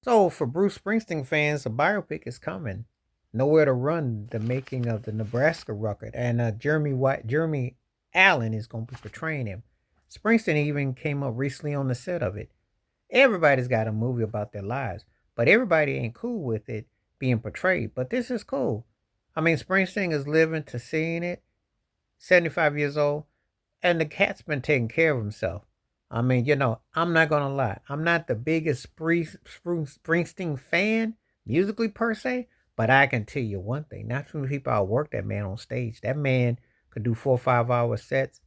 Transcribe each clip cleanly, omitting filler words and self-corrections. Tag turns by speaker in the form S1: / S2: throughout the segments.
S1: So for Bruce Springsteen fans, a biopic is coming. Nowhere to Run, the making of the Nebraska record, and Jeremy Allen is going to be portraying him. Springsteen even came up recently on the set of it. Everybody's got a movie about their lives, but everybody ain't cool with it being portrayed. But this is cool. I mean, Springsteen is living to seeing it. 75 years old, and the cat's been taking care of himself. I mean, I'm not gonna lie. I'm not the biggest Springsteen fan musically per se, but I can tell you one thing: not too many people outwork that man on stage. That man could do 4 or 5 hour sets,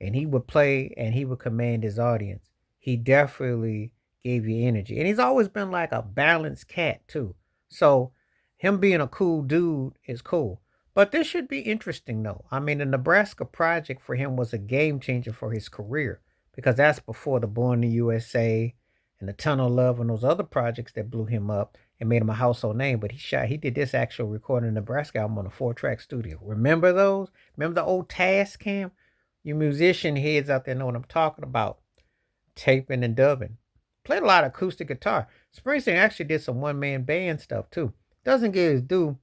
S1: and he would play and he would command his audience. He definitely gave you energy, and he's always been like a balanced cat too. So him being a cool dude is cool. But this should be interesting though. I mean, the Nebraska project for him was a game changer for his career because that's before the Born in the USA and the Tunnel of Love and those other projects that blew him up and made him a household name. But he did this actual recording in Nebraska album on a 4-track studio. Remember those? Remember the old task cam? You musician heads out there know what I'm talking about. Taping and dubbing. Played a lot of acoustic guitar. Springsteen actually did some one man band stuff too. Doesn't get his due,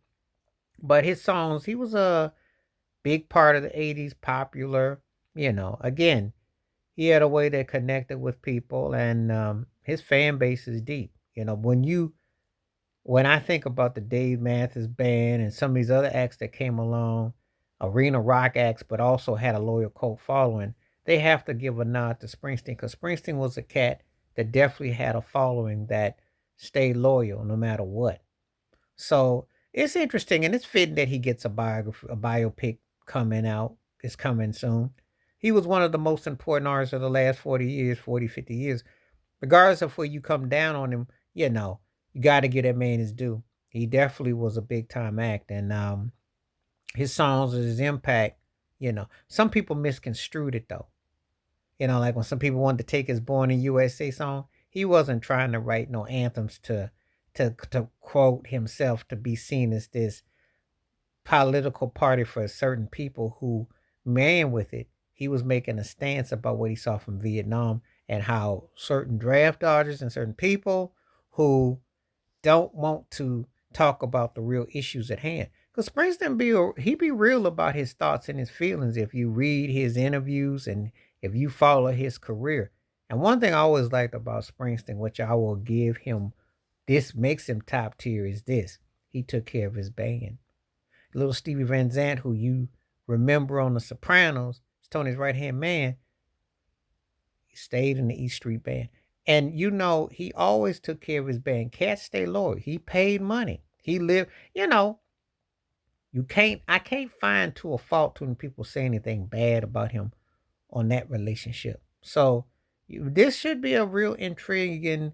S1: but his songs, he was a big part of the 80s, popular. Again, he had a way that connected with people, and his fan base is deep. When I think about the Dave Matthews Band and some of these other acts that came along, arena rock acts, but also had a loyal cult following, they have to give a nod to Springsteen because Springsteen was a cat that definitely had a following that stayed loyal no matter what. So it's interesting and it's fitting that he gets a biopic coming out. It's coming soon. He was one of the most important artists of the last 40 years, 40, 50 years. Regardless of where you come down on him, you got to get that man his due. He definitely was a big time act. And his songs and his impact, some people misconstrued it though. Like when some people wanted to take his Born in USA song, he wasn't trying to write no anthems to quote himself to be seen as this political party for certain people who ran with it. He was making a stance about what he saw from Vietnam and how certain draft dodgers and certain people who don't want to talk about the real issues at hand. Because Springsteen he be real about his thoughts and his feelings if you read his interviews and if you follow his career. And one thing I always liked about Springsteen, which I will give him, this makes him top tier, is this: he took care of his band. Little Stevie Van Zandt, who you remember on The Sopranos, is Tony's right hand man. He stayed in the East Street Band. And he always took care of his band. Cats stay loyal. He paid money. He lived, I can't find to a fault when people say anything bad about him on that relationship. So this should be a real intriguing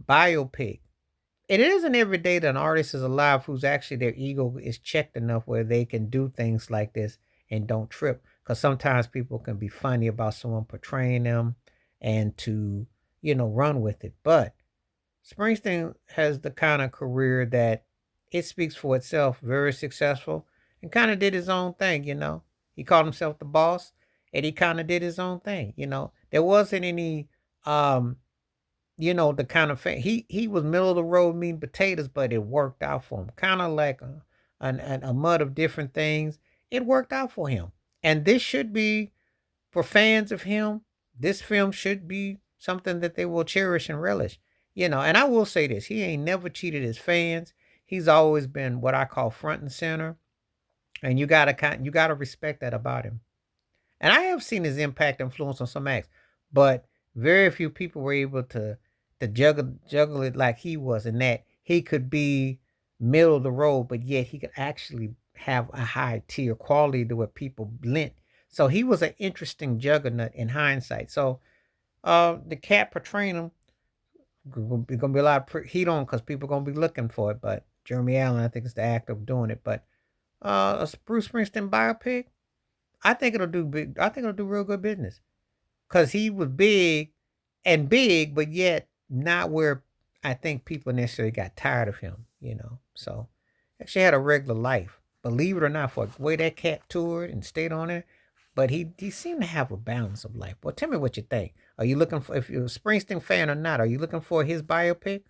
S1: biopic. And it isn't every day that an artist is alive who's actually their ego is checked enough where they can do things like this and don't trip. Because sometimes people can be funny about someone portraying them and to, run with it. But Springsteen has the kind of career that it speaks for itself, very successful, and kind of did his own thing. He called himself the boss and he kind of did his own thing. There wasn't any the kind of he was middle of the road mean potatoes, but it worked out for him. Kind of like a mud of different things. It worked out for him. And this should be, for fans of him, this film should be something that they will cherish and relish. And I will say this: he ain't never cheated his fans. He's always been what I call front and center, and you gotta respect that about him. And I have seen his impact influence on some acts, but very few people were able to juggle it like he was, and that he could be middle of the road, but yet he could actually have a high tier quality to what people lent. So he was an interesting juggernaut in hindsight. So the cat portraying him gonna be a lot of heat on because people gonna be looking for it. But Jeremy Allen, I think, is the act of doing it. But a Bruce Springsteen biopic, I think it'll do big. I think it'll do real good business because he was big, but yet not where I think people necessarily got tired of him. So actually had a regular life. Believe it or not, for the way that cat toured and stayed on it, but he seemed to have a balance of life. Well, tell me what you think. Are you looking for, if you're a Springsteen fan or not, are you looking for his biopic?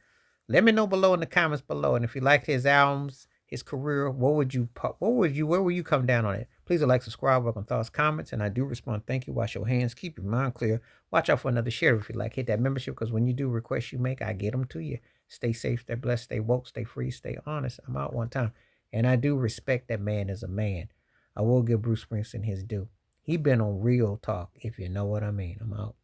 S1: Let me know below in the comments below. And if you liked his albums, his career, where will you come down on it? Please like, subscribe, welcome thoughts, comments, and I do respond. Thank you. Wash your hands. Keep your mind clear. Watch out for another share if you like. Hit that membership because when you do requests you make, I get them to you. Stay safe, stay blessed, stay woke, stay free, stay honest. I'm out one time. And I do respect that man as a man. I will give Bruce Springsteen his due. He been on real talk, if you know what I mean. I'm out.